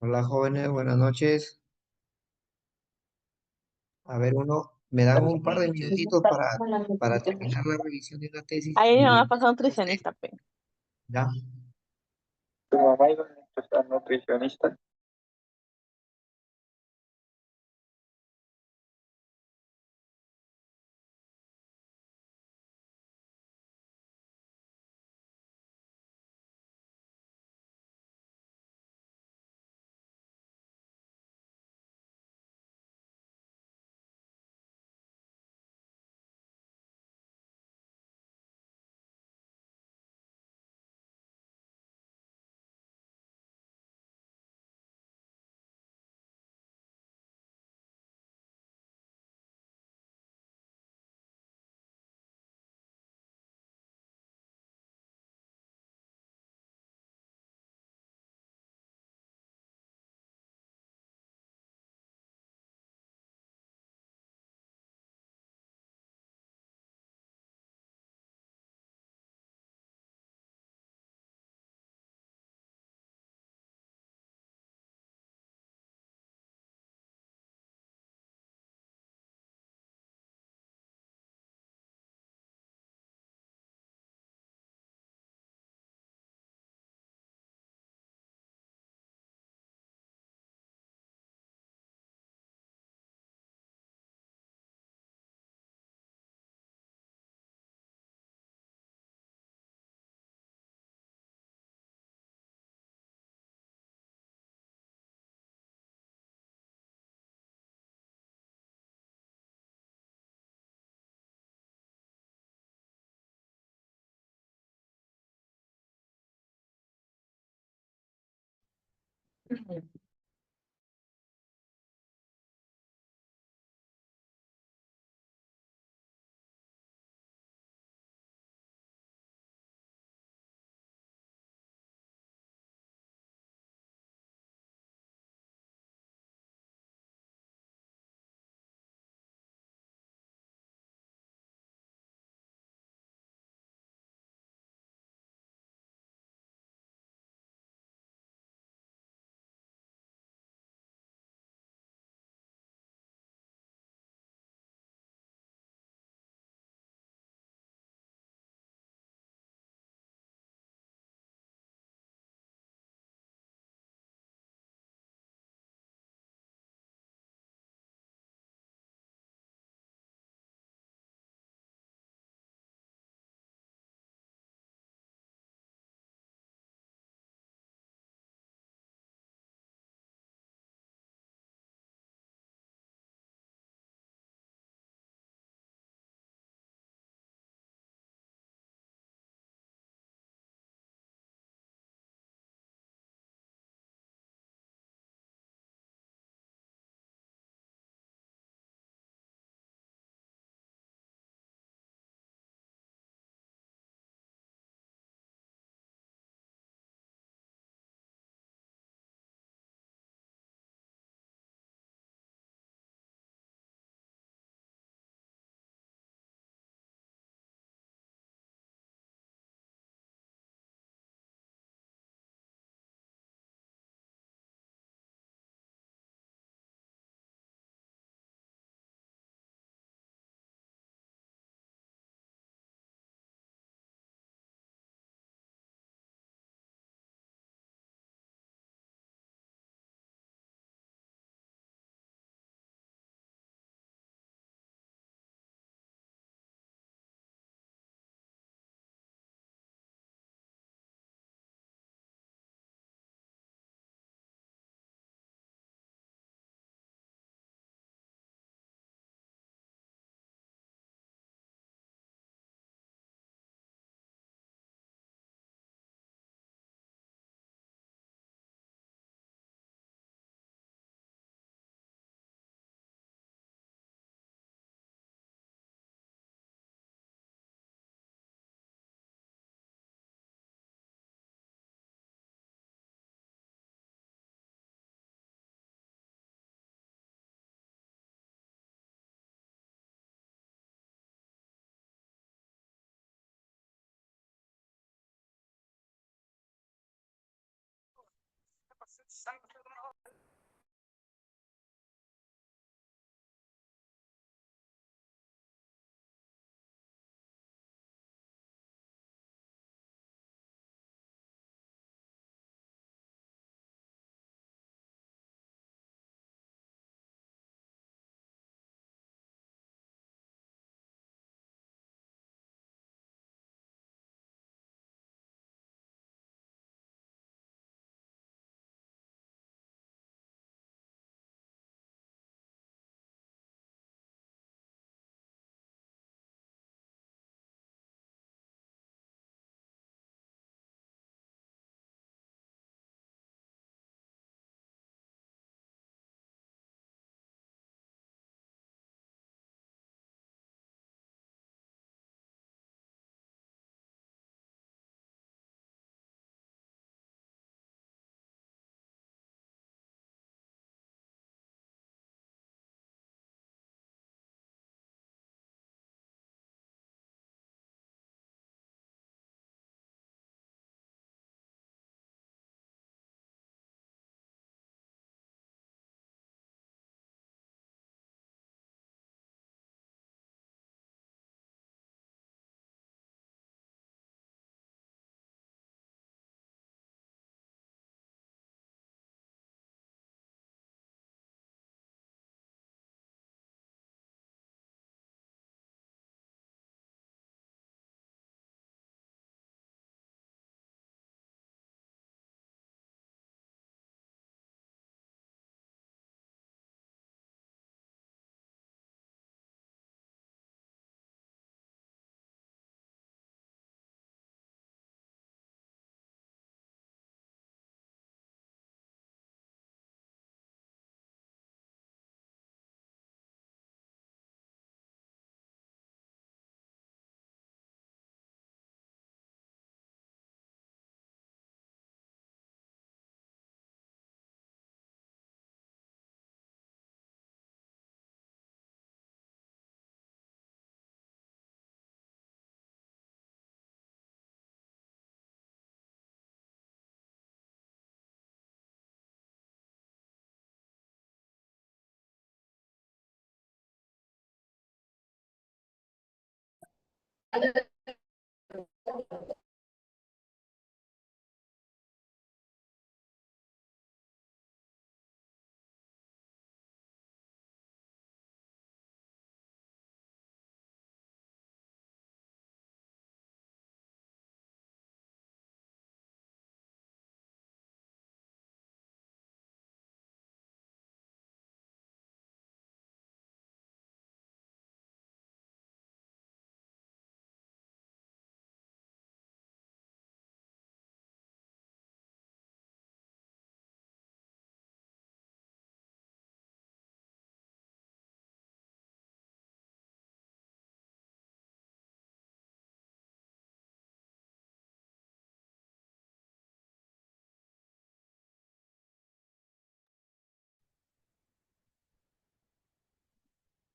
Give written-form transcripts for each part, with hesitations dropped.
Hola jóvenes, buenas noches. A ver, me dan un par de minutitos para terminar la revisión de la tesis Ahí me va a y pasar un usted, nutricionista, pe. ¿ya? Tu mamá iba a ser nutricionista.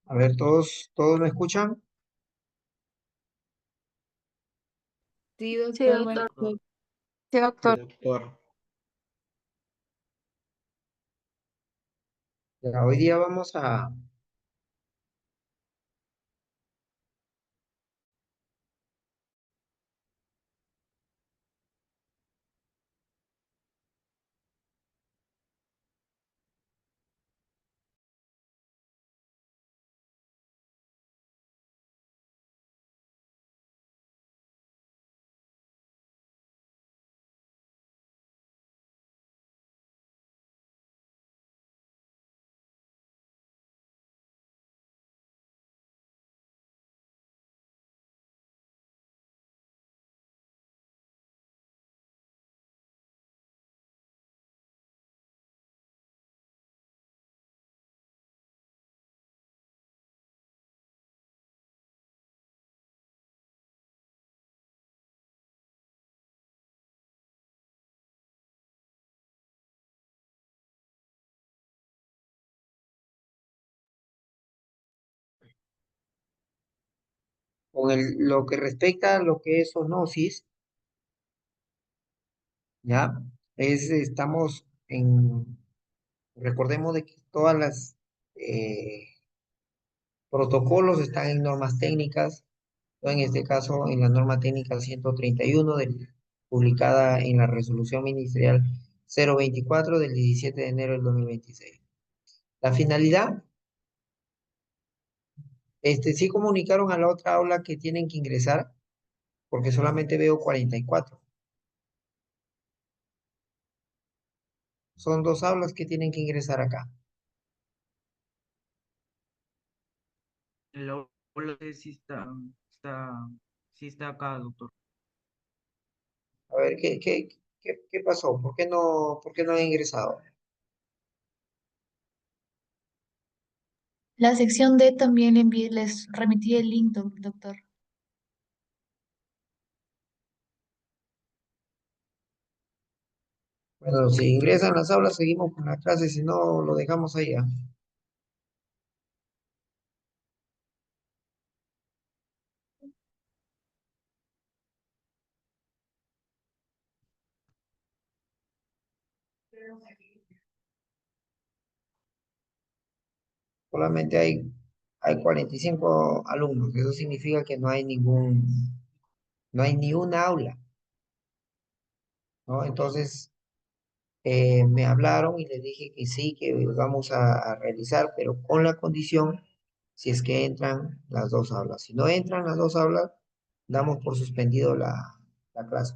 A ver, ¿todos me escuchan? Sí, Sí, doctor, doctor. bueno. Sí, Sí, doctor. doctor. Ya, hoy día vamos a, con lo que respecta a lo que es zoonosis, ¿ya? Estamos Recordemos de que todas las protocolos están en normas técnicas, o en este caso en la norma técnica 131 publicada en la resolución ministerial 024 del 17 de enero del 2026. La finalidad, sí comunicaron a la otra aula que tienen que ingresar, porque solamente veo 44. Son dos aulas que tienen que ingresar acá. El aula sí está acá, doctor. A ver, ¿qué pasó? Por qué no han ingresado? La sección D también les remití el link, doctor. Bueno, si ingresan las aulas, seguimos con la clase, si no, lo dejamos ahí, ¿ah? Solamente hay 45 alumnos. Eso significa que no hay ni una aula, ¿no? Entonces, me hablaron y les dije que sí, que vamos a realizar, pero con la condición si es que entran las dos aulas. Si no entran las dos aulas, damos por suspendido la clase.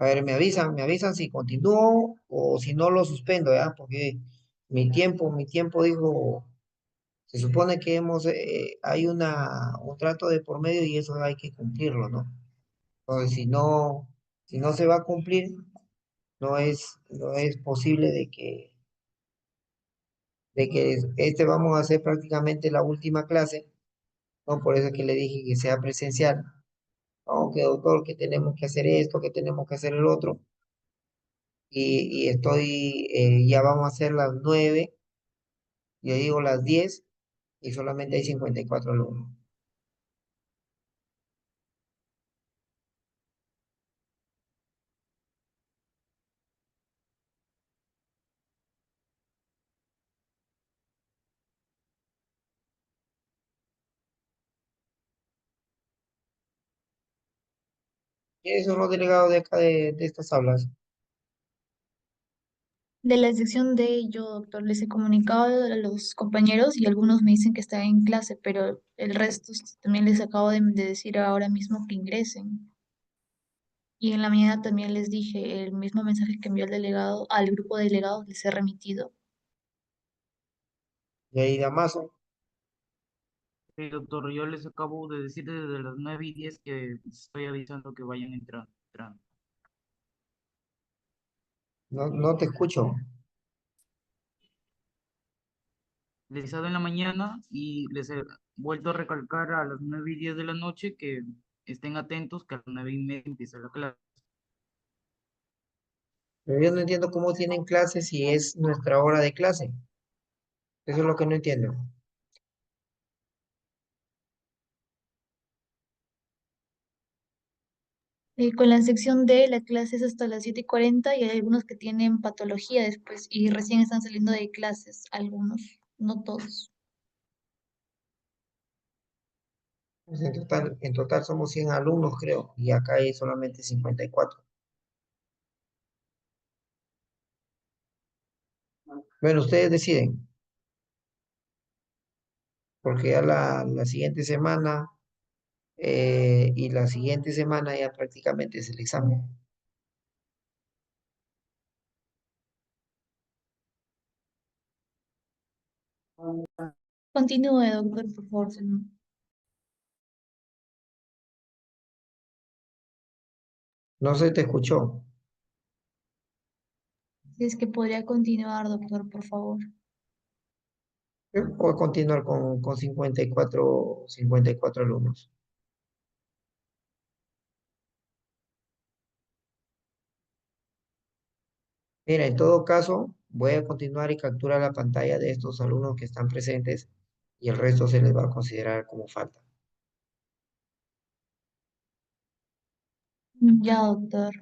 A ver, me avisan si continúo o si no lo suspendo, ¿ya? Porque mi tiempo dijo, se supone que hay un trato de por medio y eso hay que cumplirlo, ¿no? Entonces, si no se va a cumplir, no es posible de que vamos a hacer prácticamente la última clase, ¿no? Por eso es que le dije que sea presencial, ¿no? Que doctor, que tenemos que hacer esto, que tenemos que hacer el otro, ya vamos a hacer las 9, yo digo las 10, y solamente hay 54 alumnos. ¿Quiénes son los delegados de acá de estas aulas? De la sección D, yo, doctor, les he comunicado a los compañeros y algunos me dicen que están en clase, pero el resto también les acabo de decir ahora mismo que ingresen. Y en la mañana también les dije el mismo mensaje que envió el delegado al grupo de delegados, les he remitido. Y ahí Damaso, Sí, doctor, yo les acabo de decir desde las 9:10 que estoy avisando que vayan entrando. no te escucho. Les he avisado en la mañana y les he vuelto a recalcar a las 9:10 de la noche que estén atentos, que a las 9:30 empieza la clase. Pero yo no entiendo cómo tienen clases si es nuestra hora de clase. Eso es lo que no entiendo. Con la sección D, la clase es hasta las 7:40 y hay algunos que tienen patología después y recién están saliendo de clases, algunos, no todos. Pues en total somos 100 alumnos, creo, y acá hay solamente 54. Bueno, ustedes deciden, porque ya la siguiente semana y la siguiente semana ya prácticamente es el examen. Continúe, doctor, por favor. No se te escuchó. Si es que podría continuar, doctor, por favor. Voy a continuar con 54 alumnos. Mira, en todo caso, voy a continuar y capturar la pantalla de estos alumnos que están presentes y el resto se les va a considerar como falta. Ya, doctor.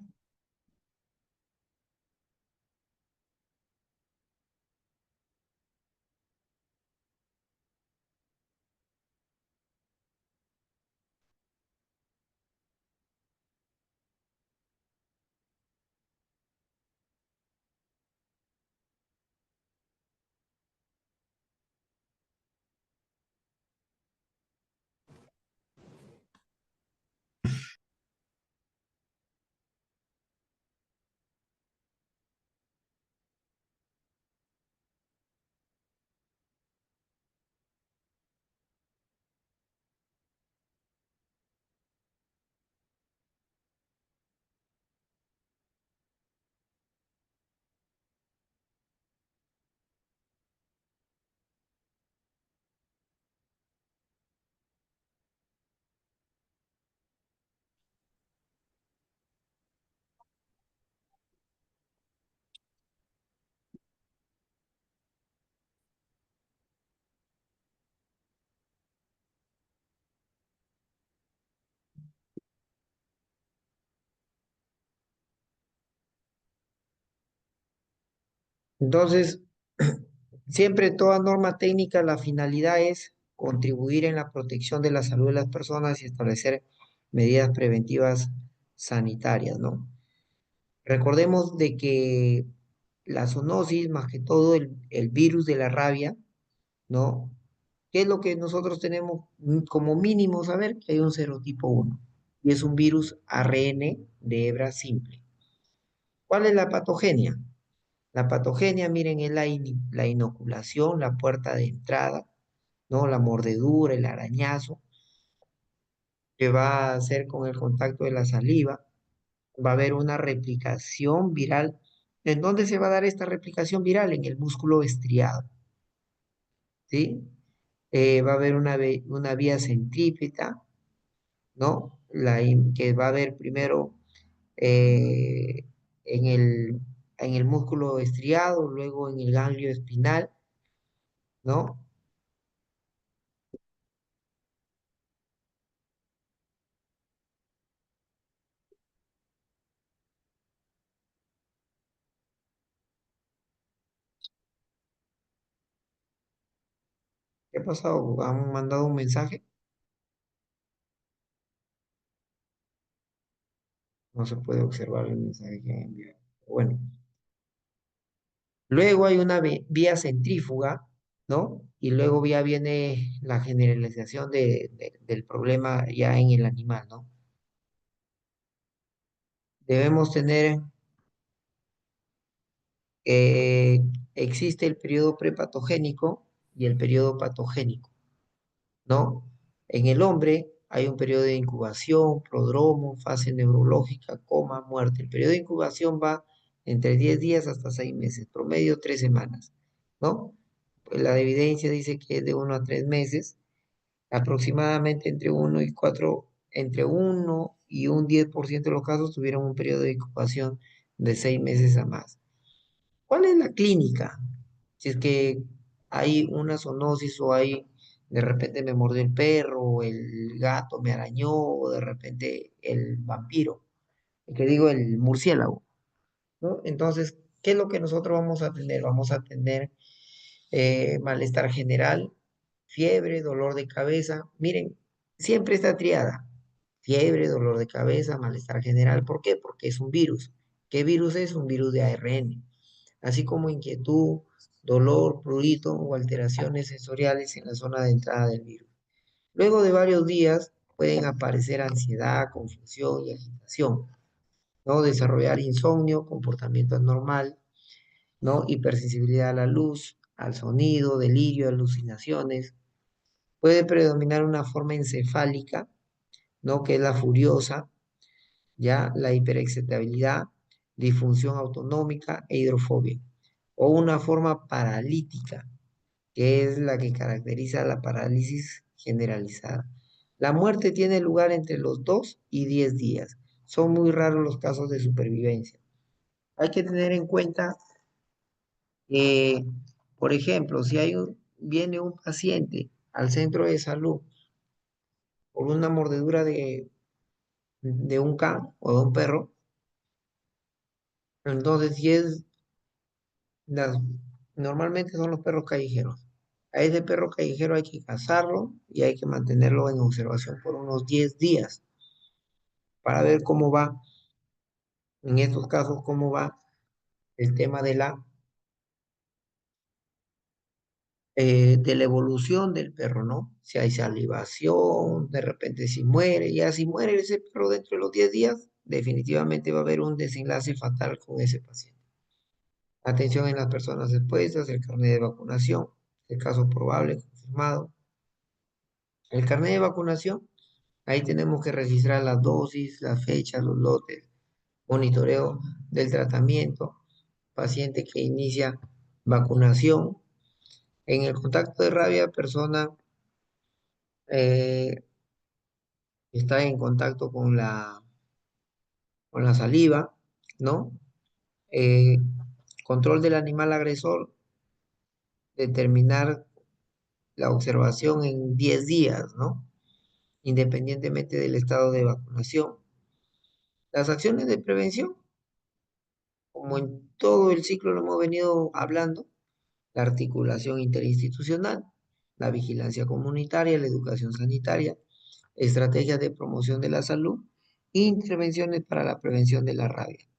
Entonces, siempre toda norma técnica, la finalidad es contribuir en la protección de la salud de las personas y establecer medidas preventivas sanitarias, ¿no? Recordemos de que la zoonosis, más que todo el virus de la rabia, ¿no? ¿Qué es lo que nosotros tenemos como mínimo saber? Que hay un serotipo 1 y es un virus ARN de hebra simple. ¿Cuál es la patogenia? La patogenia, miren, es la inoculación, la puerta de entrada, ¿no? La mordedura, el arañazo, que va a hacer con el contacto de la saliva. Va a haber una replicación viral. ¿En dónde se va a dar esta replicación viral? En el músculo estriado, ¿sí? Va a haber una vía centrípeta, ¿no? Que va a haber primero eh, en el músculo estriado, luego en el ganglio espinal, ¿no? ¿Qué ha pasado? ¿Han mandado un mensaje? No se puede observar el mensaje que han enviado. Bueno, luego hay una vía centrífuga, ¿no? Y luego ya viene la generalización del problema ya en el animal, ¿no? Debemos tener, eh, existe el periodo prepatogénico y el periodo patogénico, ¿no? En el hombre hay un periodo de incubación, prodromo, fase neurológica, coma, muerte. El periodo de incubación va entre 10 días hasta 6 meses, promedio 3 semanas, ¿no? Pues la evidencia dice que es de 1 a 3 meses, aproximadamente entre uno y un 10% de los casos tuvieron un periodo de incubación de 6 meses a más. ¿Cuál es la clínica? Si es que hay una zoonosis o hay, de repente me mordió el perro, o el gato me arañó, o de repente el vampiro, que digo el murciélago, ¿no? Entonces, ¿qué es lo que nosotros vamos a tener? Vamos a tener malestar general, fiebre, dolor de cabeza. Miren, siempre está triada. Fiebre, dolor de cabeza, malestar general. ¿Por qué? Porque es un virus. ¿Qué virus es? Un virus de ARN. Así como inquietud, dolor, prurito o alteraciones sensoriales en la zona de entrada del virus. Luego de varios días pueden aparecer ansiedad, confusión y agitación, ¿no? Desarrollar insomnio, comportamiento anormal, ¿no? Hipersensibilidad a la luz, al sonido, delirio, alucinaciones. Puede predominar una forma encefálica, ¿no? Que es la furiosa, ya la hiperexcitabilidad, disfunción autonómica e hidrofobia, o una forma paralítica, que es la que caracteriza la parálisis generalizada. La muerte tiene lugar entre los 2 y 10 días. Son muy raros los casos de supervivencia. Hay que tener en cuenta que, por ejemplo, si viene un paciente al centro de salud por una mordedura de un can o de un perro, entonces si es las- normalmente son los perros callejeros. A ese perro callejero hay que cazarlo y hay que mantenerlo en observación por unos 10 días para ver cómo va, en estos casos, cómo va el tema de la evolución del perro, ¿no? Si hay salivación, de repente si muere, ya si muere ese perro dentro de los 10 días, definitivamente va a haber un desenlace fatal con ese paciente. Atención en las personas expuestas, el carnet de vacunación, el caso probable, confirmado. El carnet de vacunación, ahí tenemos que registrar las dosis, las fechas, los lotes, monitoreo del tratamiento, paciente que inicia vacunación. En el contacto de rabia, persona eh, está en contacto con la saliva, ¿no? Eh, control del animal agresor, determinar la observación en 10 días, ¿no? Independientemente del estado de vacunación. Las acciones de prevención, como en todo el ciclo lo hemos venido hablando, la articulación interinstitucional, la vigilancia comunitaria, la educación sanitaria, estrategias de promoción de la salud, intervenciones para la prevención de la rabia.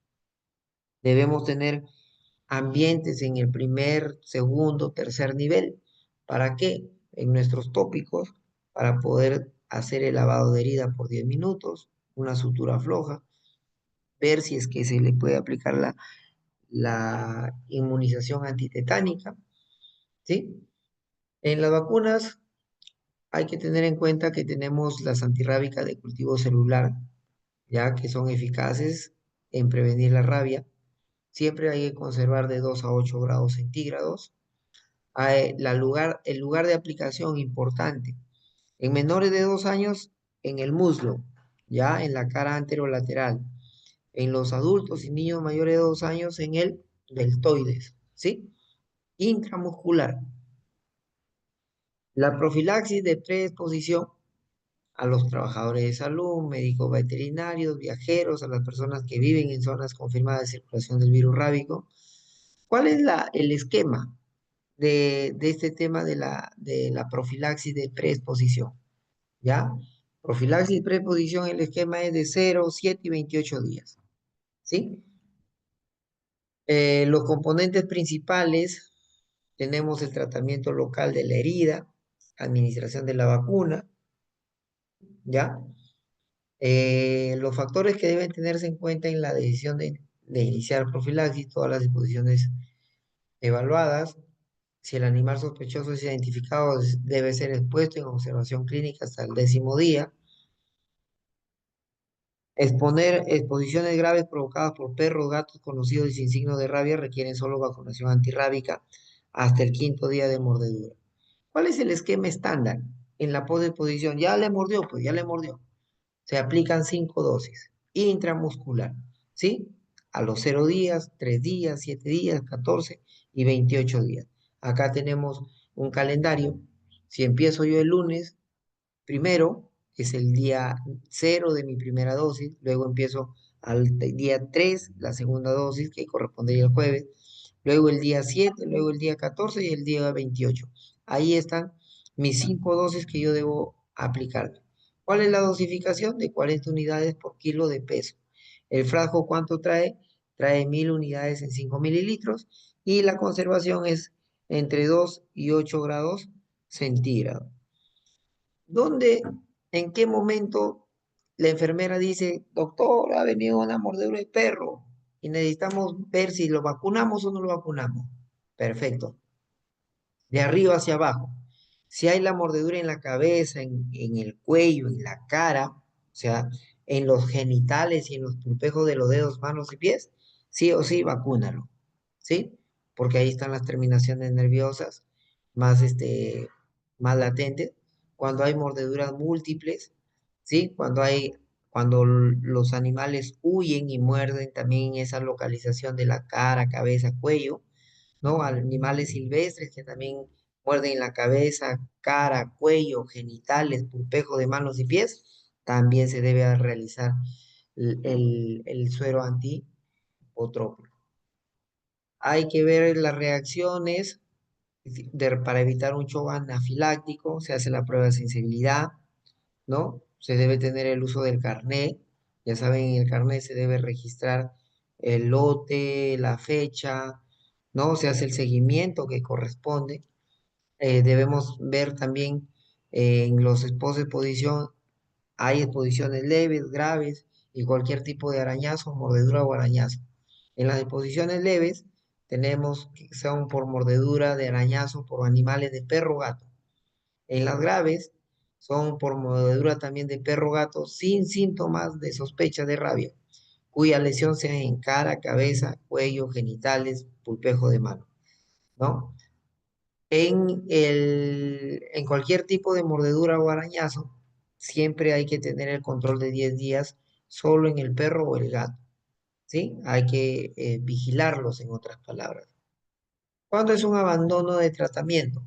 Debemos tener ambientes en el primer, segundo, tercer nivel. ¿Para qué? En nuestros tópicos, para poder hacer el lavado de herida por 10 minutos, una sutura floja, ver si es que se le puede aplicar la inmunización antitetánica, ¿sí? En las vacunas hay que tener en cuenta que tenemos las antirrábicas de cultivo celular, ya que son eficaces en prevenir la rabia. Siempre hay que conservar de 2 a 8 grados centígrados. El lugar de aplicación importante. En menores de 2 años, en el muslo, ya en la cara anterolateral. En los adultos y niños mayores de 2 años, en el deltoides, ¿sí? Intramuscular. La profilaxis de preexposición a los trabajadores de salud, médicos veterinarios, viajeros, a las personas que viven en zonas confirmadas de circulación del virus rábico. ¿Cuál es el esquema de este tema de la profilaxis de preexposición? ¿Ya? Profilaxis y preexposición, el esquema es de 0, 7 y 28 días. ¿Sí? Los componentes principales, tenemos el tratamiento local de la herida, administración de la vacuna, ¿ya? Los factores que deben tenerse en cuenta en la decisión de iniciar profilaxis, todas las disposiciones evaluadas. Si el animal sospechoso es identificado, debe ser expuesto en observación clínica hasta el 10º día. Exponer exposiciones graves provocadas por perros, gatos conocidos y sin signo de rabia requieren solo vacunación antirrábica hasta el 5.º día de mordedura. ¿Cuál es el esquema estándar en la posexposición? Ya le mordió, pues ya le mordió. Se aplican 5 dosis intramuscular, ¿sí? A los 0 días, 3 días, 7 días, 14 y 28 días. Acá tenemos un calendario. Si empiezo yo el lunes, primero es el día 0 de mi primera dosis, luego empiezo al día 3, la segunda dosis, que correspondería el jueves, luego el día 7, luego el día 14 y el día 28. Ahí están mis 5 dosis que yo debo aplicar. ¿Cuál es la dosificación? De 40 unidades por kilo de peso. ¿El frasco cuánto trae? Trae 1000 unidades en 5 mililitros y la conservación es entre 2 y 8 grados centígrados. ¿Dónde, en qué momento la enfermera dice, doctor, ha venido una mordedura de perro y necesitamos ver si lo vacunamos o no lo vacunamos? Perfecto. De arriba hacia abajo. Si hay la mordedura en la cabeza, en el cuello, en la cara, o sea, en los genitales y en los pulpejos de los dedos, manos y pies, sí o sí, vacúnalo, ¿sí? Porque ahí están las terminaciones nerviosas más, más latentes. Cuando hay mordeduras múltiples, ¿sí? Cuando los animales huyen y muerden también en esa localización de la cara, cabeza, cuello, ¿no? Animales silvestres que también muerden en la cabeza, cara, cuello, genitales, pulpejo de manos y pies, también se debe realizar el suero antipotrópico. Hay que ver las reacciones para evitar un shock anafiláctico, se hace la prueba de sensibilidad, ¿no? Se debe tener el uso del carnet. Ya saben, en el carnet se debe registrar el lote, la fecha, ¿no? Se hace el seguimiento que corresponde. Debemos ver también en los esposos de exposición, hay exposiciones leves, graves y cualquier tipo de arañazo, mordedura o arañazo. En las exposiciones leves tenemos que son por mordedura de arañazo por animales de perro o gato. En las graves son por mordedura también de perro o gato sin síntomas de sospecha de rabia, cuya lesión sea en cara, cabeza, cuello, genitales, pulpejo de mano, ¿no? En cualquier tipo de mordedura o arañazo, siempre hay que tener el control de 10 días solo en el perro o el gato, ¿sí? Hay que vigilarlos, en otras palabras. ¿Cuándo es un abandono de tratamiento?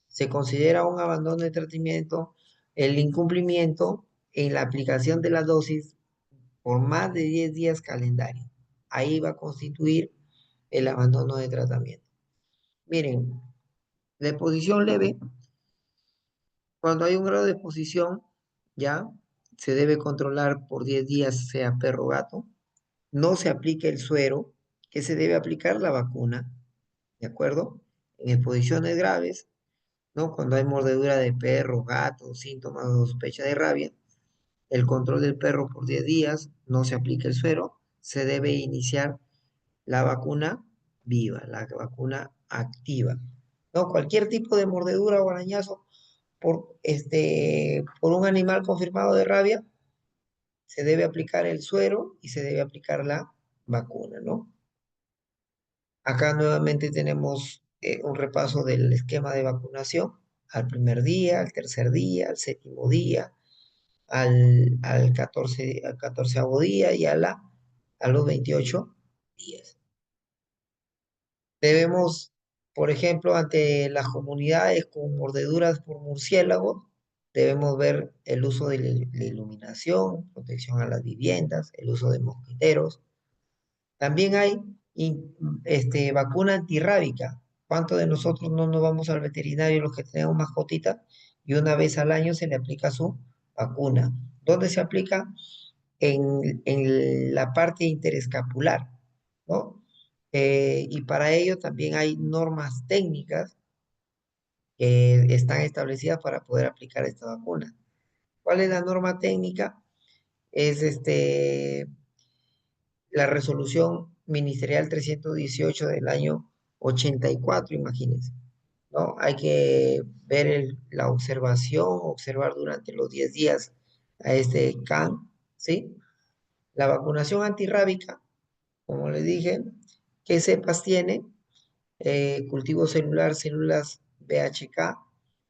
Se considera un abandono de tratamiento el incumplimiento en la aplicación de la dosis por más de 10 días calendario. Ahí va a constituir el abandono de tratamiento. Miren, la exposición leve, cuando hay un grado de exposición, ya se debe controlar por 10 días, sea perro o gato. No se aplica el suero, que se debe aplicar la vacuna, ¿de acuerdo? En exposiciones graves, ¿no? Cuando hay mordedura de perro, gato, síntomas o sospecha de rabia, el control del perro por 10 días, no se aplica el suero, se debe iniciar la vacuna viva, la vacuna activa. ¿No? Cualquier tipo de mordedura o arañazo por un animal confirmado de rabia, se debe aplicar el suero y se debe aplicar la vacuna, ¿no? Acá nuevamente tenemos un repaso del esquema de vacunación al primer día, al tercer día, al séptimo día, al 14º día y a los 28 días. Debemos, por ejemplo, ante las comunidades con mordeduras por murciélagos, debemos ver el uso de la iluminación, protección a las viviendas, el uso de mosquiteros. También hay vacuna antirrábica. ¿Cuántos de nosotros no nos vamos al veterinario los que tenemos mascotita y una vez al año se le aplica su vacuna? ¿Dónde se aplica? En la parte interescapular, ¿no? Y para ello también hay normas técnicas que están establecidas para poder aplicar esta vacuna. ¿Cuál es la norma técnica? Es la resolución ministerial 318 del año 84, imagínense, ¿no? Hay que ver la observación, observar durante los 10 días a este can, ¿sí? La vacunación antirrábica, como les dije, ¿qué cepas tiene? Cultivo celular, células BHK,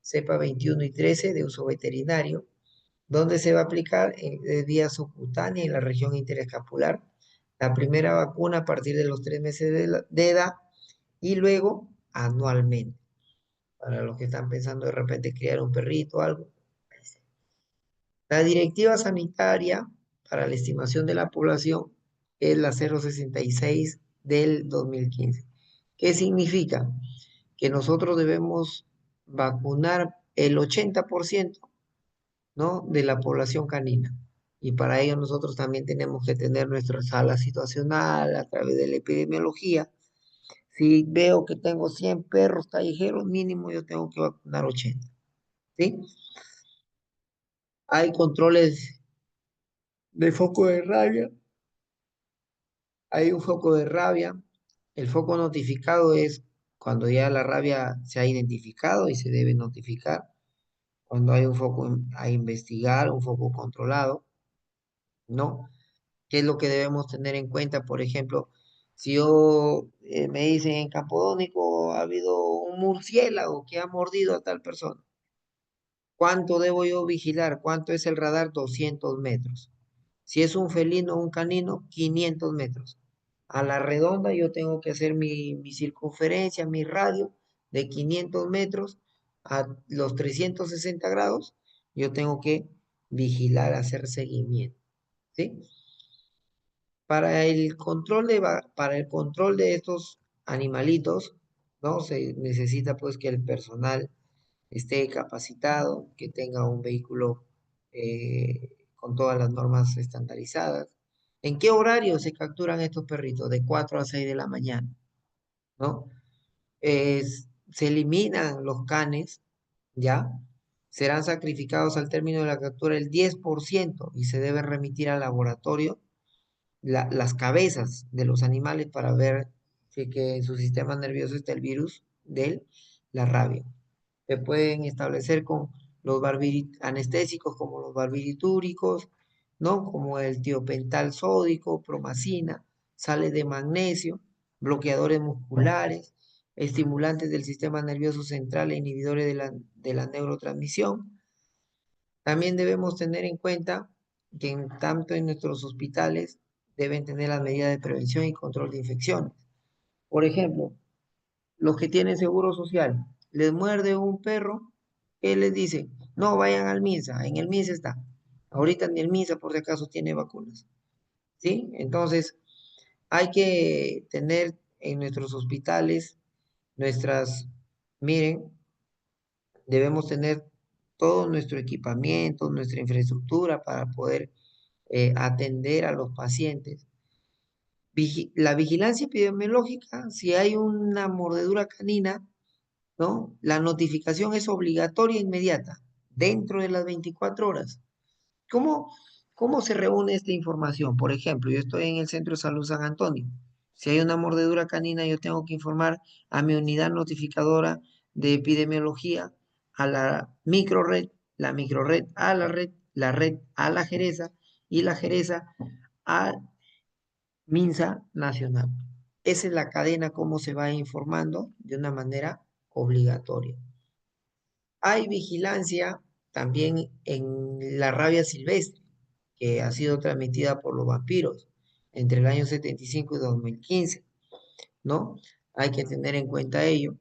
cepa 21 y 13 de uso veterinario, donde se va a aplicar de vía subcutánea en la región interescapular. La primera vacuna a partir de los 3 meses de edad y luego anualmente. Para los que están pensando de repente criar un perrito o algo. La directiva sanitaria para la estimación de la población es la 066 del 2015. ¿Qué significa? Que nosotros debemos vacunar el 80%, ¿no? De la población canina. Y para ello nosotros también tenemos que tener nuestra sala situacional a través de la epidemiología. Si veo que tengo 100 perros callejeros, mínimo yo tengo que vacunar 80, ¿sí? Hay controles de foco de rabia, hay un foco de rabia. El foco notificado es cuando ya la rabia se ha identificado y se debe notificar. Cuando hay un foco a investigar, un foco controlado, ¿no? ¿Qué es lo que debemos tener en cuenta? Por ejemplo, si yo me dicen en Campodónico ha habido un murciélago que ha mordido a tal persona. ¿Cuánto debo yo vigilar? ¿Cuánto es el radar? 200 metros. Si es un felino o un canino, 500 metros. A la redonda yo tengo que hacer mi circunferencia, mi radio de 500 metros a los 360 grados. Yo tengo que vigilar, hacer seguimiento, ¿sí? Para el control de estos animalitos, ¿no? Se necesita pues que el personal esté capacitado, que tenga un vehículo con todas las normas estandarizadas. ¿En qué horario se capturan estos perritos? De 4 a 6 de la mañana, ¿no? Se eliminan los canes, ¿ya? Serán sacrificados al término de la captura el 10% y se debe remitir al laboratorio las cabezas de los animales para ver que en su sistema nervioso está el virus de la rabia. Se pueden establecer con los anestésicos como los barbiritúricos, ¿no? Como el tiopental sódico, promacina, sales de magnesio, bloqueadores musculares, estimulantes del sistema nervioso central e inhibidores de la neurotransmisión. También debemos tener en cuenta que tanto en nuestros hospitales deben tener las medidas de prevención y control de infecciones. Por ejemplo, los que tienen seguro social, les muerde un perro, ¿qué les dicen? No vayan al MINSA, en el MINSA está. Ahorita ni el MINSA por si acaso tiene vacunas, ¿sí? Entonces, hay que tener en nuestros hospitales, miren, debemos tener todo nuestro equipamiento, nuestra infraestructura para poder atender a los pacientes. La vigilancia epidemiológica, si hay una mordedura canina, ¿no? La notificación es obligatoria e inmediata, dentro de las 24 horas. ¿Cómo, cómo se reúne esta información? Por ejemplo, yo estoy en el Centro de Salud San Antonio. Si hay una mordedura canina, yo tengo que informar a mi unidad notificadora de epidemiología, a la microred a la red a la Jereza y la Jereza a MINSA Nacional. Esa es la cadena como se va informando de una manera obligatoria. Hay vigilancia también en la rabia silvestre, que ha sido transmitida por los vampiros entre el año 75 y 2015, ¿no? Hay que tener en cuenta ello.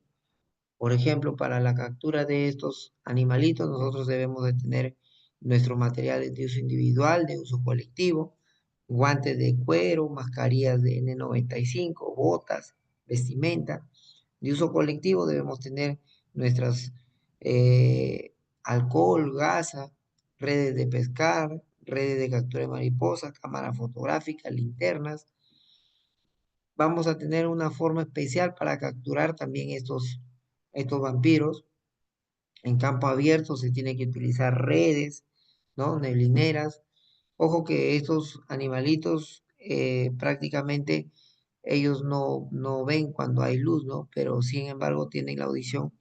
Por ejemplo, para la captura de estos animalitos, nosotros debemos de tener nuestros materiales de uso individual, de uso colectivo, guantes de cuero, mascarillas de N95, botas, vestimenta. De uso colectivo debemos tener nuestras alcohol, gasa, redes de pescar, redes de captura de mariposa, cámara fotográfica, linternas. Vamos a tener una forma especial para capturar también estos vampiros. En campo abierto se tiene que utilizar redes, ¿no? Neblineras. Ojo que estos animalitos prácticamente ellos no ven cuando hay luz, ¿no? Pero sin embargo tienen la audición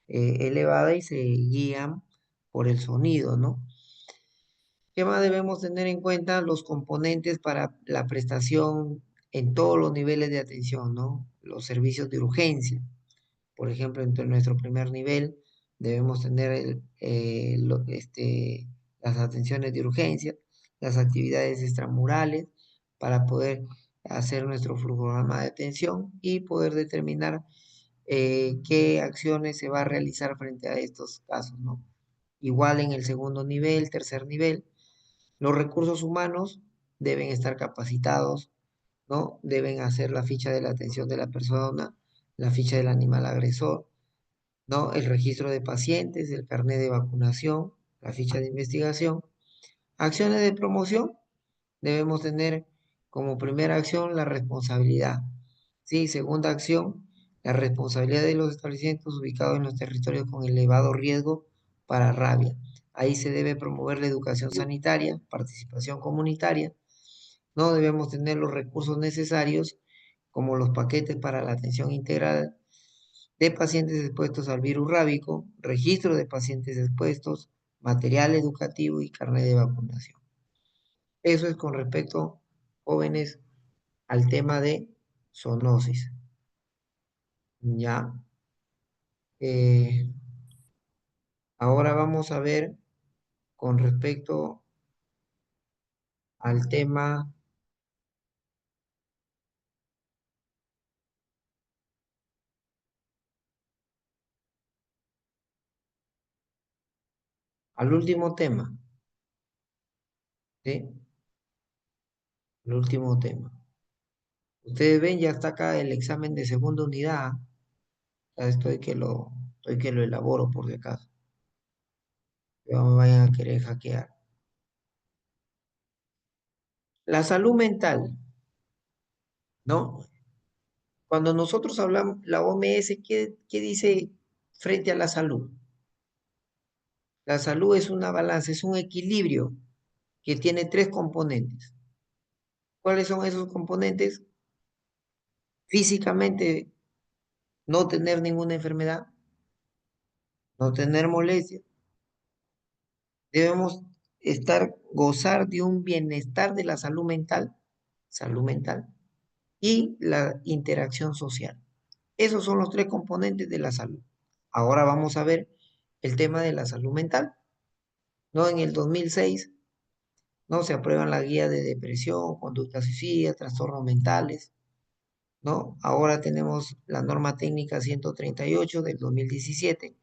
elevada y se guían por el sonido, ¿no? ¿Qué más debemos tener en cuenta? Los componentes para la prestación en todos los niveles de atención, ¿no? Los servicios de urgencia. Por ejemplo, en nuestro primer nivel debemos tener las atenciones de urgencia, las actividades extramurales para poder hacer nuestro programa de atención y poder determinar qué acciones se va a realizar frente a estos casos, ¿no? Igual en el segundo nivel, tercer nivel, los recursos humanos deben estar capacitados, ¿no? Deben hacer la ficha de la atención de la persona, la ficha del animal agresor, ¿no? El registro de pacientes, el carnet de vacunación, la ficha de investigación. Acciones de promoción, debemos tener como primera acción la responsabilidad. Sí, segunda acción, la responsabilidad de los establecimientos ubicados en los territorios con elevado riesgo para rabia. Ahí se debe promover la educación sanitaria, participación comunitaria. No debemos tener los recursos necesarios como los paquetes para la atención integral de pacientes expuestos al virus rábico, registro de pacientes expuestos, material educativo y carnet de vacunación. Eso es con respecto, jóvenes, al tema de zoonosis. Ya. Eh, ahora vamos a ver con respecto al tema, al último tema, ¿sí? El último tema. Ustedes ven, ya está acá el examen de segunda unidad. Ya estoy que lo elaboro por si acaso. No me vayan a querer hackear. La salud mental, ¿no? Cuando nosotros hablamos, la OMS, ¿qué dice frente a la salud? La salud es una balanza, es un equilibrio que tiene tres componentes. ¿Cuáles son esos componentes? Físicamente, no tener ninguna enfermedad, no tener molestias. Debemos gozar de un bienestar de la salud mental y la interacción social. Esos son los tres componentes de la salud. Ahora vamos a ver el tema de la salud mental. ¿No? En el 2006, ¿no? Se aprueban la guía de depresión, conducta suicida, trastornos mentales, ¿no? Ahora tenemos la norma técnica 138 del 2017,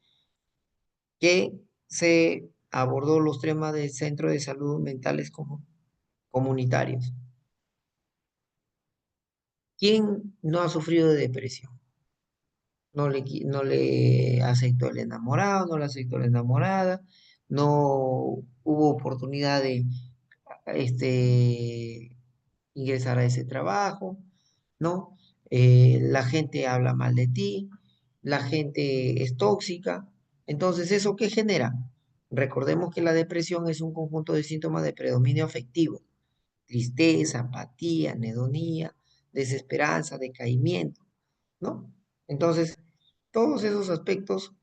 que se abordó los temas del centro de salud mentales comunitarios. ¿Quién no ha sufrido de depresión? No le aceptó el enamorado, no le aceptó la enamorada, no hubo oportunidad de este, ingresar a ese trabajo, ¿no? La gente habla mal de ti, la gente es tóxica. Entonces, ¿eso qué genera? Recordemos que la depresión es un conjunto de síntomas de predominio afectivo: tristeza, apatía, anhedonía, desesperanza, decaimiento, ¿no? Entonces, todos esos aspectos,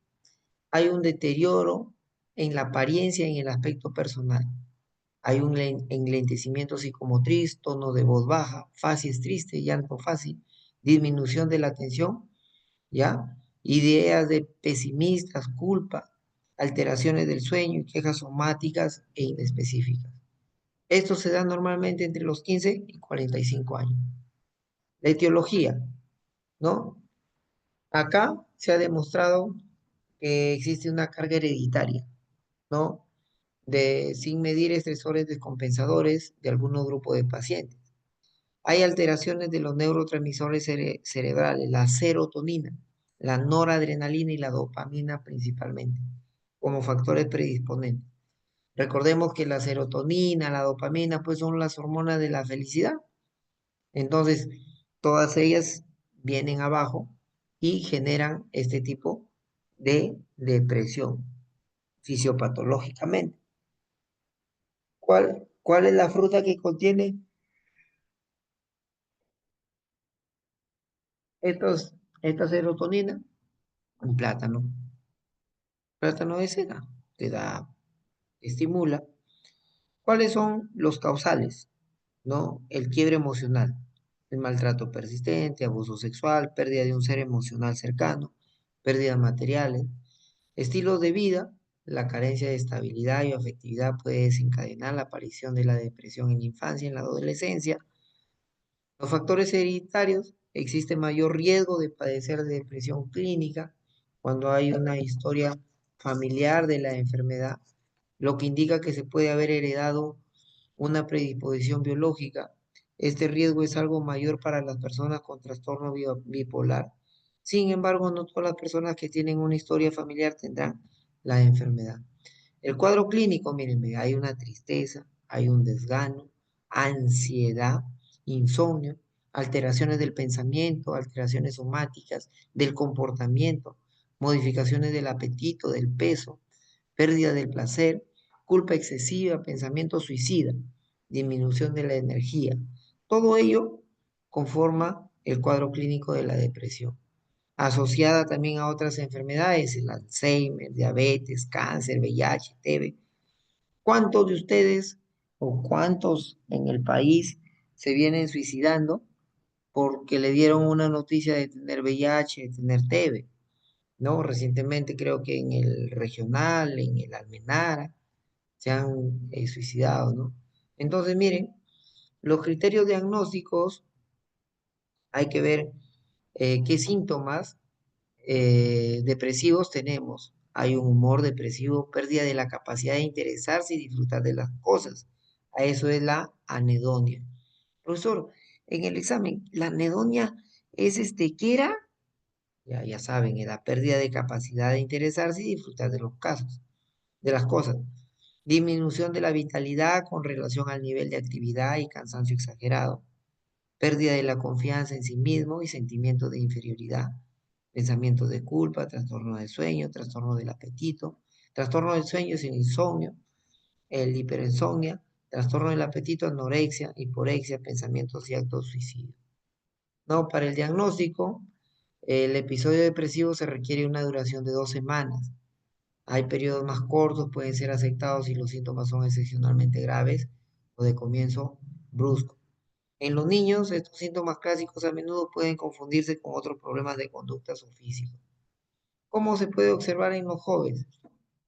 hay un deterioro en la apariencia y en el aspecto personal. Hay un enlentecimiento psicomotriz, tono de voz baja, facies triste, llanto fácil, disminución de la atención, ¿ya? Ideas de pesimistas, culpa, alteraciones del sueño y quejas somáticas e inespecíficas. Esto se da normalmente entre los 15 y 45 años. La etiología, ¿no? Acá se ha demostrado que existe una carga hereditaria, ¿no? Sin medir estresores descompensadores de algunos grupos de pacientes. Hay alteraciones de los neurotransmisores cerebrales, la serotonina, la noradrenalina y la dopamina principalmente, como factores predisponentes. Recordemos que la serotonina, la dopamina, pues son las hormonas de la felicidad. Entonces, todas ellas vienen abajo y generan este tipo de depresión fisiopatológicamente. ¿Cuál es la fruta que contiene esta serotonina? Un plátano. Plátano de cera estimula. ¿Cuáles son los causales? ¿No? El quiebre emocional, el maltrato persistente, abuso sexual, pérdida de un ser emocional cercano, pérdidas materiales, estilos de vida. La carencia de estabilidad y afectividad puede desencadenar la aparición de la depresión en la infancia y en la adolescencia. Los factores hereditarios: existe mayor riesgo de padecer de depresión clínica cuando hay una historia familiar de la enfermedad, lo que indica que se puede haber heredado una predisposición biológica. Este riesgo es algo mayor para las personas con trastorno bipolar. Sin embargo, no todas las personas que tienen una historia familiar tendrán la enfermedad. El cuadro clínico, mírenme, hay una tristeza, hay un desgano, ansiedad, insomnio, alteraciones del pensamiento, alteraciones somáticas, del comportamiento, modificaciones del apetito, del peso, pérdida del placer, culpa excesiva, pensamiento suicida, disminución de la energía. Todo ello conforma el cuadro clínico de la depresión, asociada también a otras enfermedades: el Alzheimer, diabetes, cáncer, VIH, TB. ¿Cuántos de ustedes o cuántos en el país se vienen suicidando porque le dieron una noticia de tener VIH, de tener TB, ¿no? Recientemente creo que en el regional, en el Almenara, se han suicidado, ¿no? Entonces, miren, los criterios diagnósticos hay que ver qué síntomas depresivos tenemos. Hay un humor depresivo, pérdida de la capacidad de interesarse y disfrutar de las cosas. A eso es la anedonia. Profesor, en el examen, ¿la anedonia es qué era? Ya saben, es la pérdida de capacidad de interesarse y disfrutar de los casos, de las cosas. Disminución de la vitalidad con relación al nivel de actividad y cansancio exagerado. Pérdida de la confianza en sí mismo y sentimiento de inferioridad. Pensamientos de culpa, trastorno del sueño, trastorno del apetito. Trastorno del sueño es el insomnio, el hiperinsomnia, trastorno del apetito, anorexia, hiporexia, pensamientos y actos suicidios. No, para el diagnóstico, el episodio depresivo se requiere una duración de 2 semanas. Hay periodos más cortos, pueden ser aceptados si los síntomas son excepcionalmente graves o de comienzo brusco. En los niños, estos síntomas clásicos a menudo pueden confundirse con otros problemas de conductas o físicos. ¿Cómo se puede observar en los jóvenes?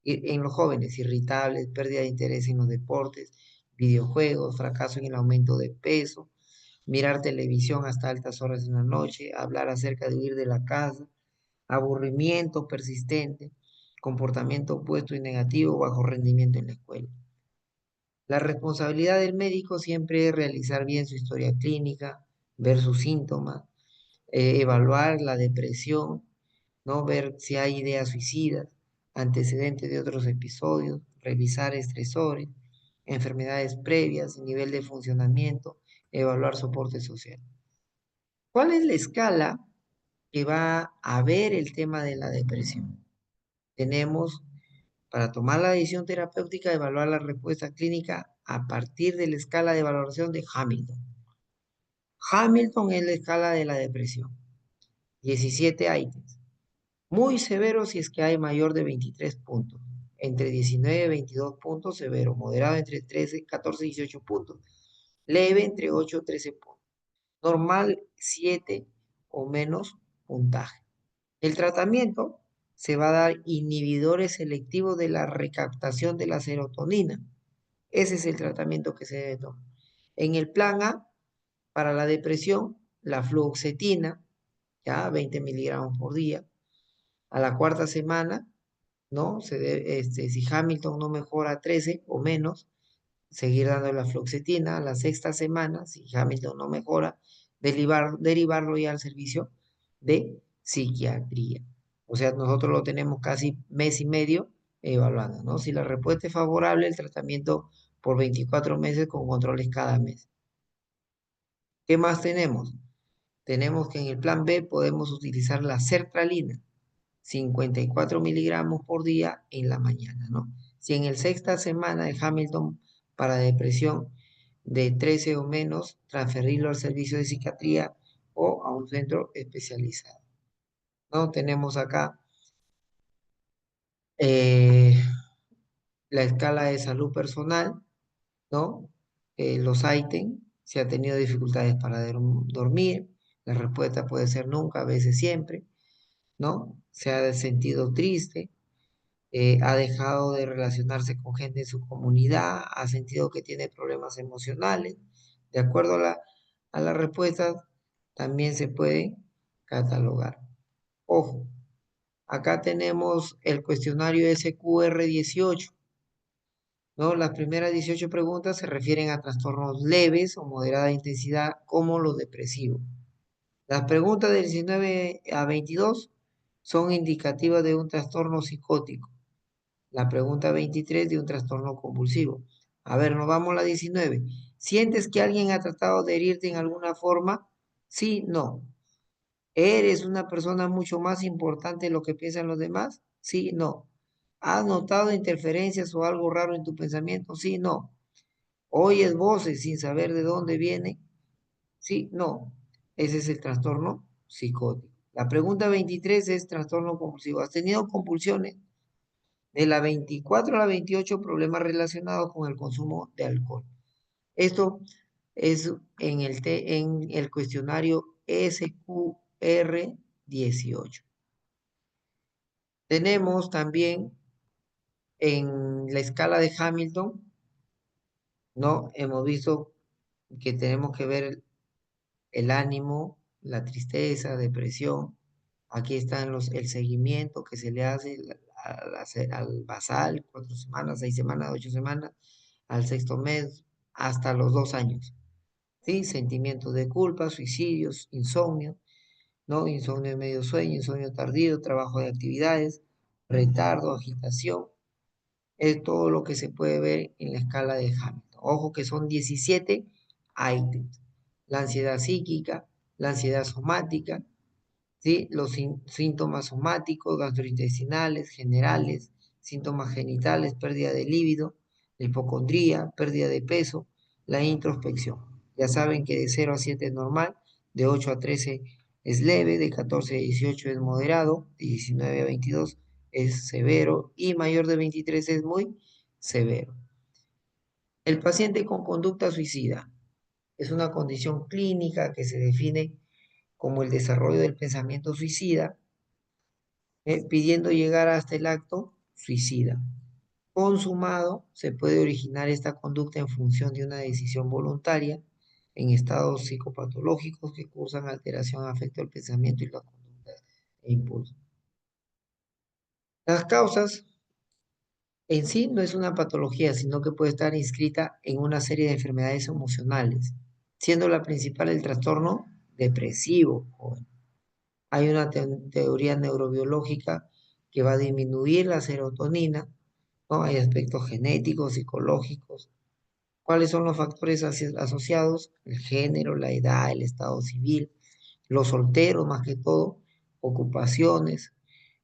En los jóvenes, irritables, pérdida de interés en los deportes, videojuegos, fracaso en el aumento de peso, mirar televisión hasta altas horas en la noche, hablar acerca de huir de la casa, aburrimiento persistente, comportamiento opuesto y negativo, bajo rendimiento en la escuela. La responsabilidad del médico siempre es realizar bien su historia clínica, ver sus síntomas, evaluar la depresión, ¿no? Ver si hay ideas suicidas, antecedentes de otros episodios, revisar estresores, enfermedades previas, nivel de funcionamiento, evaluar soporte social. ¿Cuál es la escala que va a ver el tema de la depresión? Tenemos, para tomar la decisión terapéutica, evaluar la respuesta clínica a partir de la escala de valoración de Hamilton. Hamilton es la escala de la depresión. 17 ítems. Muy severo si es que hay mayor de 23 puntos. Entre 19 y 22 puntos, severo. Moderado entre 13, 14 y 18 puntos. Leve entre 8 y 13 puntos. Normal 7 o menos puntaje. El tratamiento se va a dar inhibidores selectivos de la recaptación de la serotonina. Ese es el tratamiento que se debe tomar. En el plan A, para la depresión, la fluoxetina, ya 20 miligramos por día. A la cuarta semana, ¿no? Si Hamilton no mejora 13 o menos, seguir dando la fluoxetina. A la sexta semana, si Hamilton no mejora, derivarlo ya al servicio de psiquiatría. O sea, nosotros lo tenemos casi mes y medio evaluando, ¿no? Si la respuesta es favorable, el tratamiento por 24 meses con controles cada mes. ¿Qué más tenemos? Tenemos que en el plan B podemos utilizar la sertralina, 54 miligramos por día en la mañana, ¿no? Si en el sexta semana de Hamilton para depresión de 13 o menos, transferirlo al servicio de psiquiatría o a un centro especializado, ¿no? Tenemos acá la escala de salud personal, ¿no? Los ítems, si ha tenido dificultades para dormir, la respuesta puede ser nunca, a veces siempre, ¿no? Se ha sentido triste, ha dejado de relacionarse con gente en su comunidad, ha sentido que tiene problemas emocionales. De acuerdo a las respuestas, también se puede catalogar. Ojo, acá tenemos el cuestionario SQR18, ¿no? Las primeras 18 preguntas se refieren a trastornos leves o moderada intensidad, como los depresivos. Las preguntas del 19 a 22 son indicativas de un trastorno psicótico. La pregunta 23 de un trastorno compulsivo. A ver, nos vamos a la 19. ¿Sientes que alguien ha tratado de herirte en alguna forma? Sí, no. ¿Eres una persona mucho más importante de lo que piensan los demás? Sí, no. ¿Has notado interferencias o algo raro en tu pensamiento? Sí, no. ¿Oyes voces sin saber de dónde vienen? Sí, no. Ese es el trastorno psicótico. La pregunta 23 es trastorno compulsivo. ¿Has tenido compulsiones? De la 24 a la 28, problemas relacionados con el consumo de alcohol. Esto es en el cuestionario SQR 18. Tenemos también en la escala de Hamilton, ¿no? Hemos visto que tenemos que ver el ánimo, la tristeza, depresión. Aquí están el seguimiento que se le hace al basal, 4 semanas, 6 semanas, 8 semanas, al sexto mes, hasta los 2 años. ¿Sí? Sentimientos de culpa, suicidios, insomnio, ¿no? Insomnio de medio sueño, insomnio tardío, trabajo de actividades, retardo, agitación. Es todo lo que se puede ver en la escala de Hamilton. Ojo que son 17 ítems. La ansiedad psíquica, la ansiedad somática, ¿sí? Los síntomas somáticos, gastrointestinales, generales, síntomas genitales, pérdida de líbido, hipocondría, pérdida de peso, la introspección. Ya saben que de 0 a 7 es normal, de 8 a 13 es leve, de 14 a 18 es moderado, de 19 a 22 es severo y mayor de 23 es muy severo. El paciente con conducta suicida es una condición clínica que se define como el desarrollo del pensamiento suicida, pidiendo llegar hasta el acto suicida. Consumado, se puede originar esta conducta en función de una decisión voluntaria en estados psicopatológicos que cursan alteración, afecto del pensamiento y la conducta e impulso. Las causas en sí no es una patología, sino que puede estar inscrita en una serie de enfermedades emocionales, siendo la principal el trastorno depresivo. Hay una teoría neurobiológica que va a disminuir la serotonina, ¿no? Hay aspectos genéticos, psicológicos. ¿Cuáles son los factores asociados? El género, la edad, el estado civil, los solteros más que todo, ocupaciones,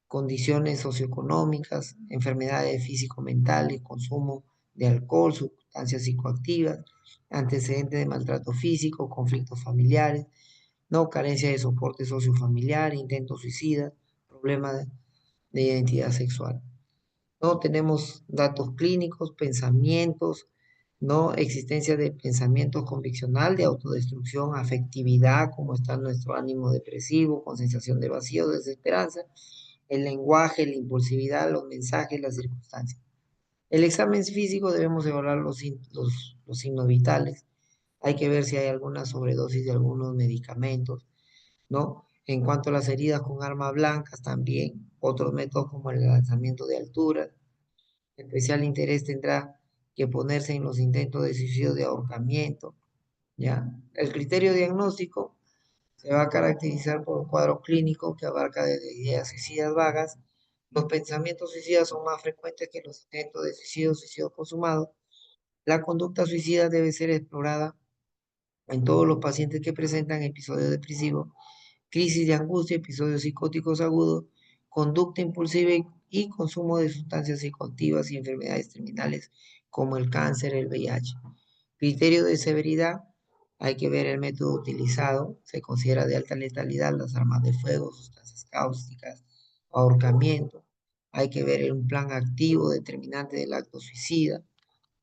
condiciones socioeconómicas, enfermedades físico-mentales, consumo de alcohol, sustancias psicoactivas, antecedentes de maltrato físico, conflictos familiares, no carencia de soporte sociofamiliar, intentos suicidas, problemas de identidad sexual. No tenemos datos clínicos, pensamientos, no existencia de pensamientos conviccional, de autodestrucción, afectividad, como está nuestro ánimo depresivo, con sensación de vacío, desesperanza, el lenguaje, la impulsividad, los mensajes, las circunstancias. El examen físico debemos evaluar los signos vitales. Hay que ver si hay alguna sobredosis de algunos medicamentos, ¿no? En cuanto a las heridas con armas blancas, también otros métodos como el lanzamiento de altura. Especial interés tendrá que ponerse en los intentos de suicidio de ahorcamiento, ¿ya? El criterio diagnóstico se va a caracterizar por un cuadro clínico que abarca desde ideas suicidas vagas. Los pensamientos suicidas son más frecuentes que los intentos de suicidio consumado. La conducta suicida debe ser explorada en todos los pacientes que presentan episodios depresivos, crisis de angustia, episodios psicóticos agudos, conducta impulsiva y consumo de sustancias psicoactivas y enfermedades terminales como el cáncer, el VIH. Criterio de severidad, hay que ver el método utilizado, se considera de alta letalidad las armas de fuego, sustancias cáusticas, ahorcamiento, hay que ver un plan activo determinante del acto suicida,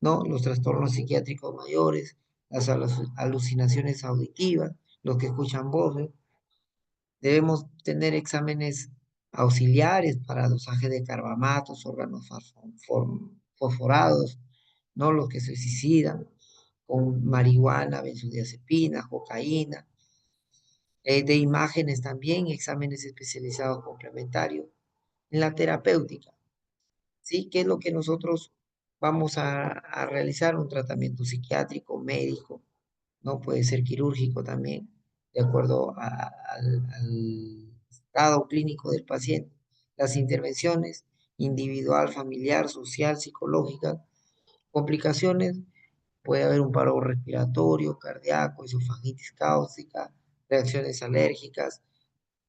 ¿no? Los trastornos psiquiátricos mayores, las alucinaciones auditivas, los que escuchan voces. Debemos tener exámenes auxiliares para dosaje de carbamatos, órganos fosforados, ¿no? Los que se suicidan con marihuana, benzodiazepina, cocaína. De imágenes también, exámenes especializados complementarios. En la terapéutica, ¿sí? ¿Qué es lo que nosotros vamos a realizar? Un tratamiento psiquiátrico, médico, ¿no? Puede ser quirúrgico también, de acuerdo al estado clínico del paciente. Las intervenciones individual, familiar, social, psicológica. Complicaciones, puede haber un paro respiratorio, cardíaco, esofagitis cáustica, reacciones alérgicas,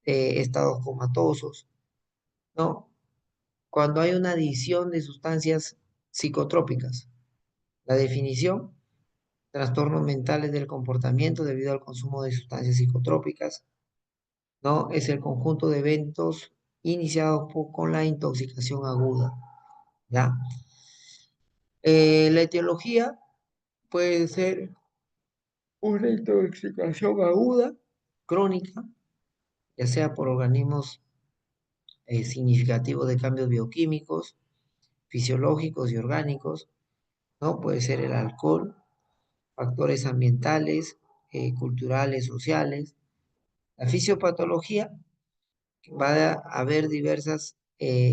estados comatosos, ¿no? Cuando hay una adición de sustancias psicotrópicas. La definición: trastornos mentales del comportamiento debido al consumo de sustancias psicotrópicas, ¿no? Es el conjunto de eventos iniciados con la intoxicación aguda, ¿ya? La etiología puede ser una intoxicación aguda, crónica, ya sea por organismos significativos de cambios bioquímicos, fisiológicos y orgánicos, ¿no? Puede ser el alcohol, factores ambientales, culturales, sociales. La fisiopatología va a haber diversas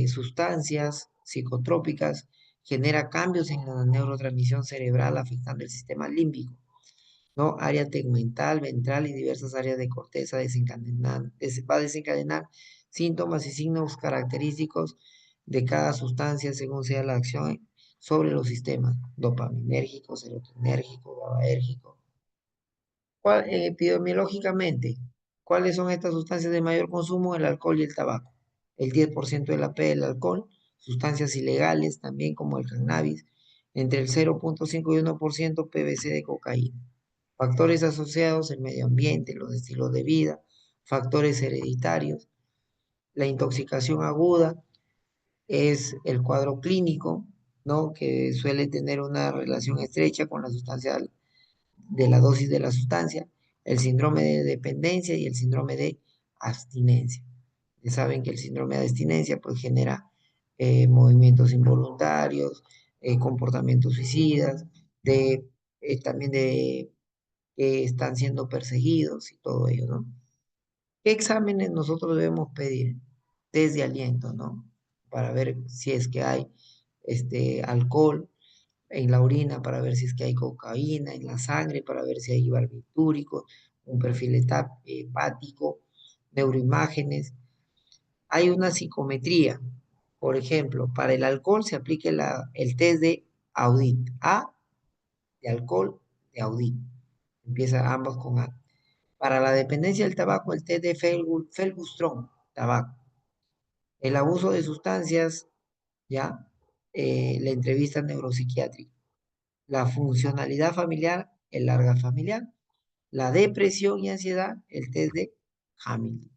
sustancias psicotrópicas, genera cambios en la neurotransmisión cerebral afectando el sistema límbico, ¿no? Área tegmental, ventral y diversas áreas de corteza va a desencadenar síntomas y signos característicos de cada sustancia según sea la acción sobre los sistemas dopaminérgico, serotonérgico, GABAérgico. Epidemiológicamente, ¿cuáles son estas sustancias de mayor consumo? El alcohol y el tabaco. El 10% de la P del alcohol, sustancias ilegales también como el cannabis, entre el 0,5 y 1% PBC de cocaína. Factores asociados, el medio ambiente, los estilos de vida, factores hereditarios. La intoxicación aguda es el cuadro clínico, ¿no? Que suele tener una relación estrecha con la sustancia de la dosis de la sustancia, el síndrome de dependencia y el síndrome de abstinencia. Ya saben que el síndrome de abstinencia pues genera movimientos involuntarios, comportamientos suicidas, también de que están siendo perseguidos y todo ello, ¿no? ¿Qué exámenes nosotros debemos pedir? Test de aliento, ¿no? Para ver si es que hay alcohol en la orina, para ver si es que hay cocaína en la sangre, para ver si hay barbitúricos, un perfil hepático, neuroimágenes. Hay una psicometría. Por ejemplo, para el alcohol se aplica el test de Audit. A de alcohol, de Audit. Empieza ambos con A. Para la dependencia del tabaco, el test de Felgustrom, tabaco. El abuso de sustancias, ya, la entrevista neuropsiquiátrica. La funcionalidad familiar, el larga familiar. La depresión y ansiedad, el test de Hamilton.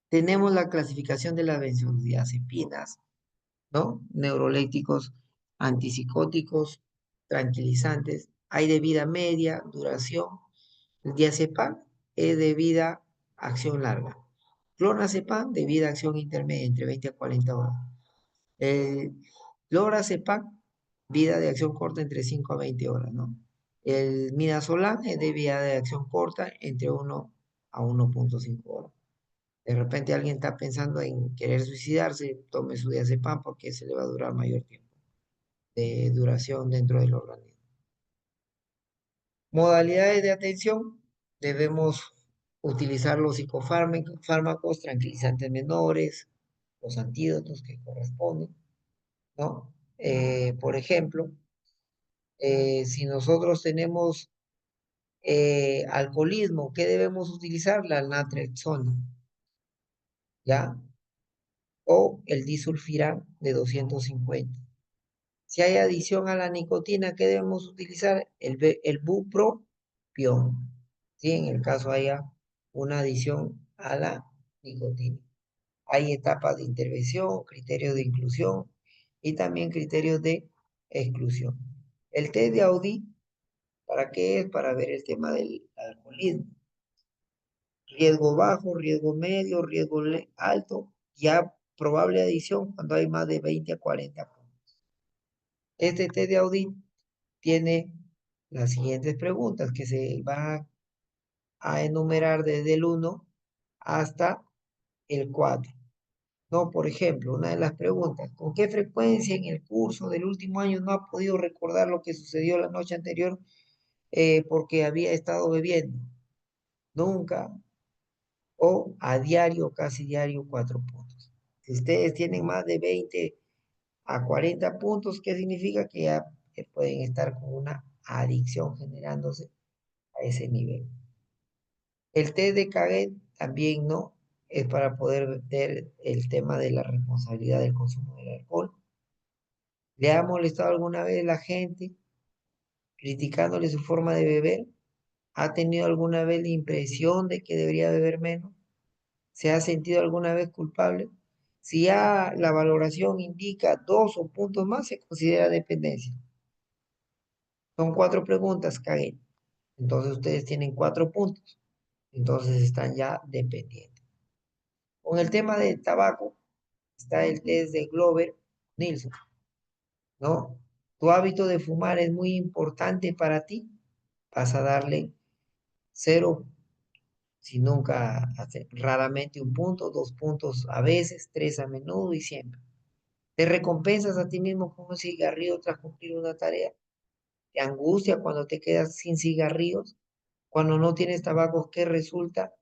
Tenemos la clasificación de las benzodiazepinas, ¿no? Neurolépticos, antipsicóticos, tranquilizantes. Hay de vida media, duración. El diazepam es de vida, acción larga. Clonazepam de vida, acción intermedia, entre 20 a 40 horas. El lorazepam, vida de acción corta entre 5 a 20 horas, ¿no? El midazolam es de vida de acción corta entre 1 a 1,5 horas. De repente alguien está pensando en querer suicidarse, tome su diazepam porque se le va a durar mayor tiempo de duración dentro del organismo. Modalidades de atención, debemos utilizar los psicofármacos, tranquilizantes menores, los antídotos que corresponden, ¿no? Por ejemplo, si nosotros tenemos alcoholismo, ¿qué debemos utilizar? La naltrexona, ¿ya? O el disulfiram de 250. Si hay adición a la nicotina, ¿qué debemos utilizar? El bupropión, ¿sí? En el caso haya una adición a la nicotina. Hay etapas de intervención, criterios de inclusión y también criterios de exclusión. El test de Audi, ¿para qué es? Para ver el tema del alcoholismo. Riesgo bajo, riesgo medio, riesgo alto, ya probable adición cuando hay más de 20 a 40 puntos. Este test de Audi tiene las siguientes preguntas que se van a enumerar desde el 1 hasta el 4. No, por ejemplo, una de las preguntas, ¿con qué frecuencia en el curso del último año no ha podido recordar lo que sucedió la noche anterior porque había estado bebiendo? Nunca. O a diario, casi diario, 4 puntos. Si ustedes tienen más de 20 a 40 puntos, ¿qué significa? Que ya pueden estar con una adicción generándose a ese nivel. El test de Caget también no es para poder ver el tema de la responsabilidad del consumo del alcohol. ¿Le ha molestado alguna vez la gente criticándole su forma de beber? ¿Ha tenido alguna vez la impresión de que debería beber menos? ¿Se ha sentido alguna vez culpable? Si ya la valoración indica 2 o puntos más, se considera dependencia. Son 4 preguntas, Karen. Entonces ustedes tienen 4 puntos. Entonces están ya dependientes. Con el tema del tabaco, está el test de Glover Nilsson, ¿no? Tu hábito de fumar es muy importante para ti. Vas a darle 0, si nunca, raramente 1 punto, 2 puntos a veces, 3 a menudo y siempre. Te recompensas a ti mismo con un cigarrillo tras cumplir una tarea. Te angustia cuando te quedas sin cigarrillos. Cuando no tienes tabaco, ¿qué resulta?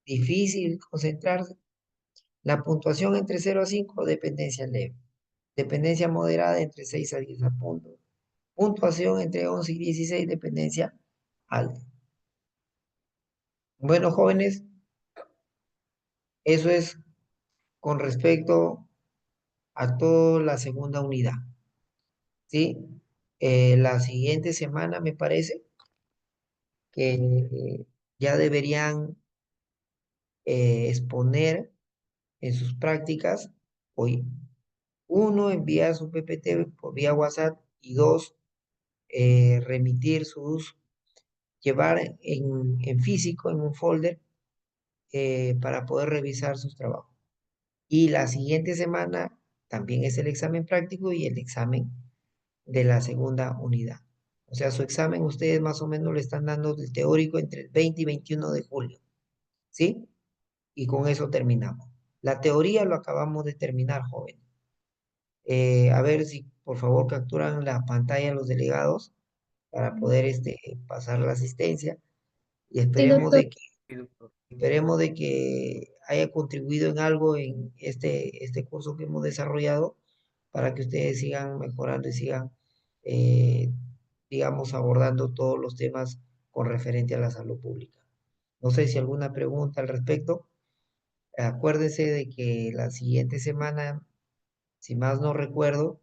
Difícil concentrarse. La puntuación entre 0 a 5, dependencia leve. Dependencia moderada entre 6 a 10 puntos. Puntuación entre 11 y 16, dependencia alta. Bueno, jóvenes, eso es con respecto a toda la segunda unidad. ¿Sí? La siguiente semana me parece que ya deberían exponer en sus prácticas hoy. 1, enviar su PPT por vía WhatsApp y 2, remitir llevar en físico, en un folder, para poder revisar sus trabajos. Y la siguiente semana también es el examen práctico y el examen de la segunda unidad. O sea, su examen ustedes más o menos le están dando el teórico entre el 20 y 21 de julio. ¿Sí? Y con eso terminamos. La teoría lo acabamos de terminar, joven. A ver si por favor capturan la pantalla los delegados para poder pasar la asistencia y Sí, doctor. Sí, doctor. esperemos de que haya contribuido en algo en este curso que hemos desarrollado para que ustedes sigan mejorando y sigan, eh, digamos, abordando todos los temas con referente a la salud pública. No sé si alguna pregunta al respecto. Acuérdense de que la siguiente semana, si más no recuerdo,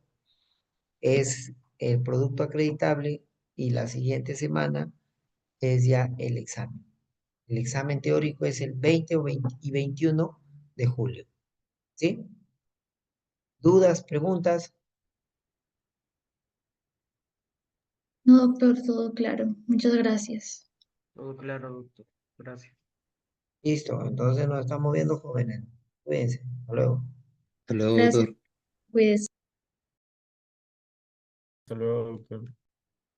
es el producto acreditable y la siguiente semana es ya el examen. El examen teórico es el 20 y 21 de julio. ¿Sí? ¿Dudas, preguntas? No, doctor, todo claro. Muchas gracias. Todo claro, doctor. Gracias. Listo, entonces nos estamos viendo, jóvenes. Cuídense. Hasta luego. Hasta luego, Gracias. doctor. Cuídese. Hasta luego, doctor.